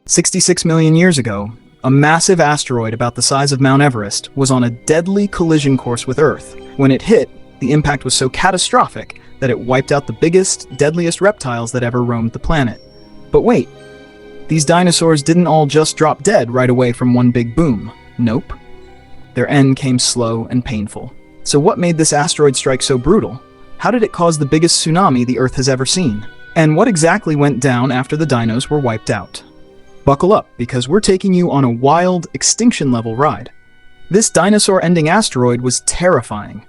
66 million years ago, a massive asteroid about the size of Mount Everest was on a deadly collision course with Earth. When it hit, the impact was so catastrophic that it wiped out the biggest, deadliest reptiles that ever roamed the planet. But wait, these dinosaurs didn't all just drop dead right away from one big boom. Nope. Their end came slow and painful. So what made this asteroid strike so brutal? How did it cause the biggest tsunami the Earth has ever seen? And what exactly went down after the dinos were wiped out? Buckle up, because we're taking you on a wild, extinction-level ride. This dinosaur-ending asteroid was terrifying.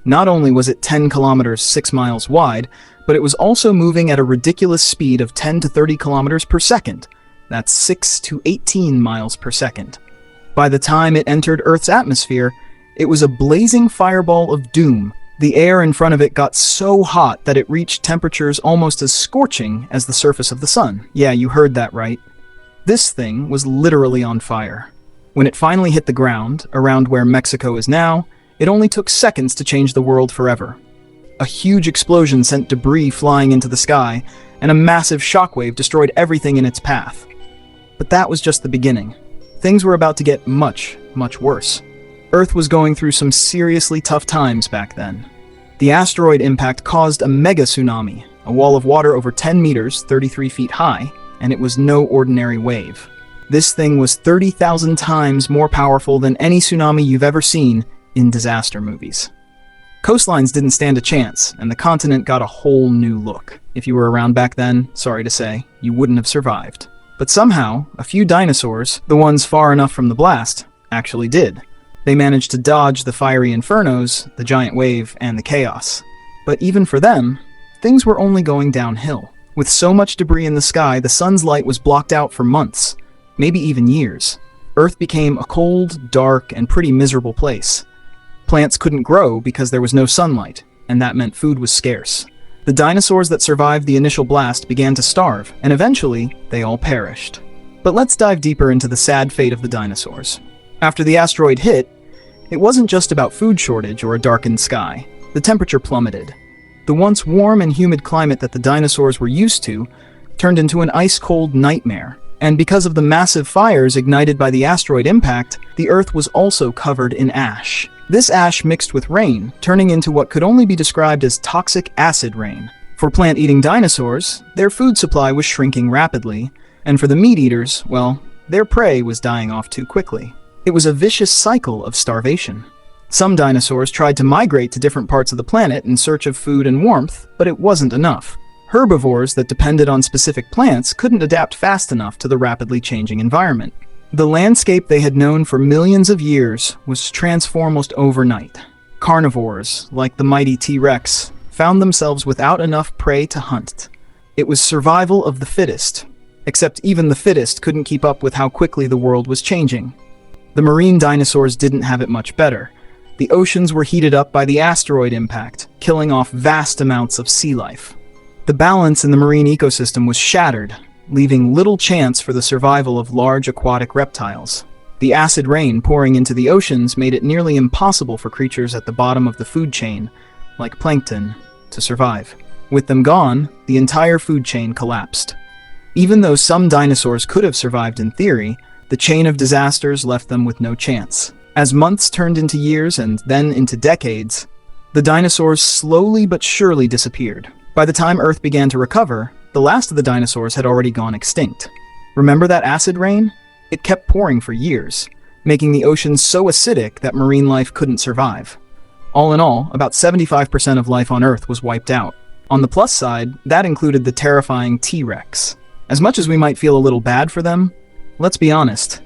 Not only was it 10 kilometers 6 miles wide, but it was also moving at a ridiculous speed of 10 to 30 kilometers per second. That's 6 to 18 miles per second. By the time it entered Earth's atmosphere, it was a blazing fireball of doom. The air in front of it got so hot that it reached temperatures almost as scorching as the surface of the sun. Yeah, you heard that right. This thing was literally on fire. When it finally hit the ground, around where Mexico is now, it only took seconds to change the world forever. A huge explosion sent debris flying into the sky, and a massive shockwave destroyed everything in its path. But that was just the beginning. Things were about to get much, much worse. Earth was going through some seriously tough times back then. The asteroid impact caused a mega tsunami, a wall of water over 10 meters, 33 feet high, and it was no ordinary wave. This thing was 30,000 times more powerful than any tsunami you've ever seen in disaster movies. Coastlines didn't stand a chance, and the continent got a whole new look. If you were around back then, sorry to say, you wouldn't have survived. But somehow, a few dinosaurs, the ones far enough from the blast, actually did. They managed to dodge the fiery infernos, the giant wave, and the chaos. But even for them, things were only going downhill. With so much debris in the sky, the sun's light was blocked out for months, maybe even years. Earth became a cold, dark, and pretty miserable place. Plants couldn't grow because there was no sunlight, and that meant food was scarce. The dinosaurs that survived the initial blast began to starve, and eventually, they all perished. But let's dive deeper into the sad fate of the dinosaurs. After the asteroid hit, it wasn't just about food shortage or a darkened sky. The temperature plummeted. The once warm and humid climate that the dinosaurs were used to turned into an ice-cold nightmare. And because of the massive fires ignited by the asteroid impact, the Earth was also covered in ash. This ash mixed with rain, turning into what could only be described as toxic acid rain. For plant-eating dinosaurs, their food supply was shrinking rapidly, and for the meat-eaters, well, their prey was dying off too quickly. It was a vicious cycle of starvation. Some dinosaurs tried to migrate to different parts of the planet in search of food and warmth, but it wasn't enough. Herbivores that depended on specific plants couldn't adapt fast enough to the rapidly changing environment. The landscape they had known for millions of years was transformed almost overnight. Carnivores, like the mighty T-Rex, found themselves without enough prey to hunt. It was survival of the fittest, except even the fittest couldn't keep up with how quickly the world was changing. The marine dinosaurs didn't have it much better. The oceans were heated up by the asteroid impact, killing off vast amounts of sea life. The balance in the marine ecosystem was shattered, leaving little chance for the survival of large aquatic reptiles. The acid rain pouring into the oceans made it nearly impossible for creatures at the bottom of the food chain, like plankton, to survive. With them gone, the entire food chain collapsed. Even though some dinosaurs could have survived in theory, the chain of disasters left them with no chance. As months turned into years and then into decades, the dinosaurs slowly but surely disappeared. By the time Earth began to recover, the last of the dinosaurs had already gone extinct. Remember that acid rain? It kept pouring for years, making the oceans so acidic that marine life couldn't survive. All in all, about 75% of life on Earth was wiped out. On the plus side, that included the terrifying T-Rex. As much as we might feel a little bad for them, let's be honest.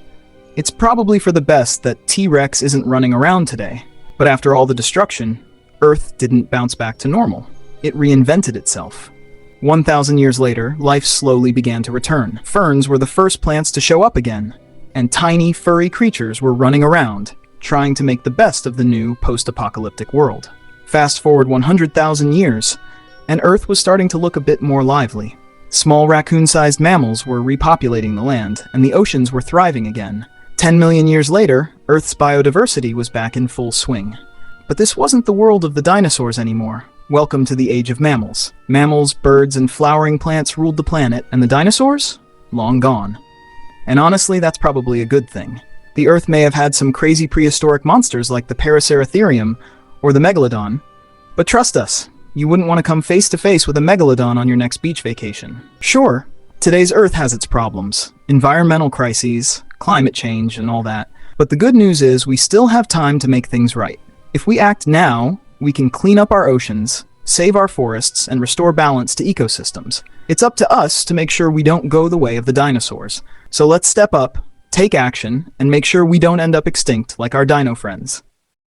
It's probably for the best that T-Rex isn't running around today. But after all the destruction, Earth didn't bounce back to normal. It reinvented itself. 1,000 years later, life slowly began to return. Ferns were the first plants to show up again, and tiny, furry creatures were running around, trying to make the best of the new post-apocalyptic world. Fast forward 100,000 years, and Earth was starting to look a bit more lively. Small raccoon-sized mammals were repopulating the land, and the oceans were thriving again. 10 million years later, Earth's biodiversity was back in full swing. But this wasn't the world of the dinosaurs anymore. Welcome to the age of mammals. Mammals, birds, and flowering plants ruled the planet, and the dinosaurs? Long gone. And honestly, that's probably a good thing. The Earth may have had some crazy prehistoric monsters like the Paraceratherium or the Megalodon, but trust us, you wouldn't want to come face to face with a Megalodon on your next beach vacation. Sure, today's Earth has its problems, environmental crises, climate change, and all that, but the good news is we still have time to make things right. If we act now, we can clean up our oceans, save our forests, and restore balance to ecosystems. It's up to us to make sure we don't go the way of the dinosaurs. So let's step up, take action, and make sure we don't end up extinct like our dino friends.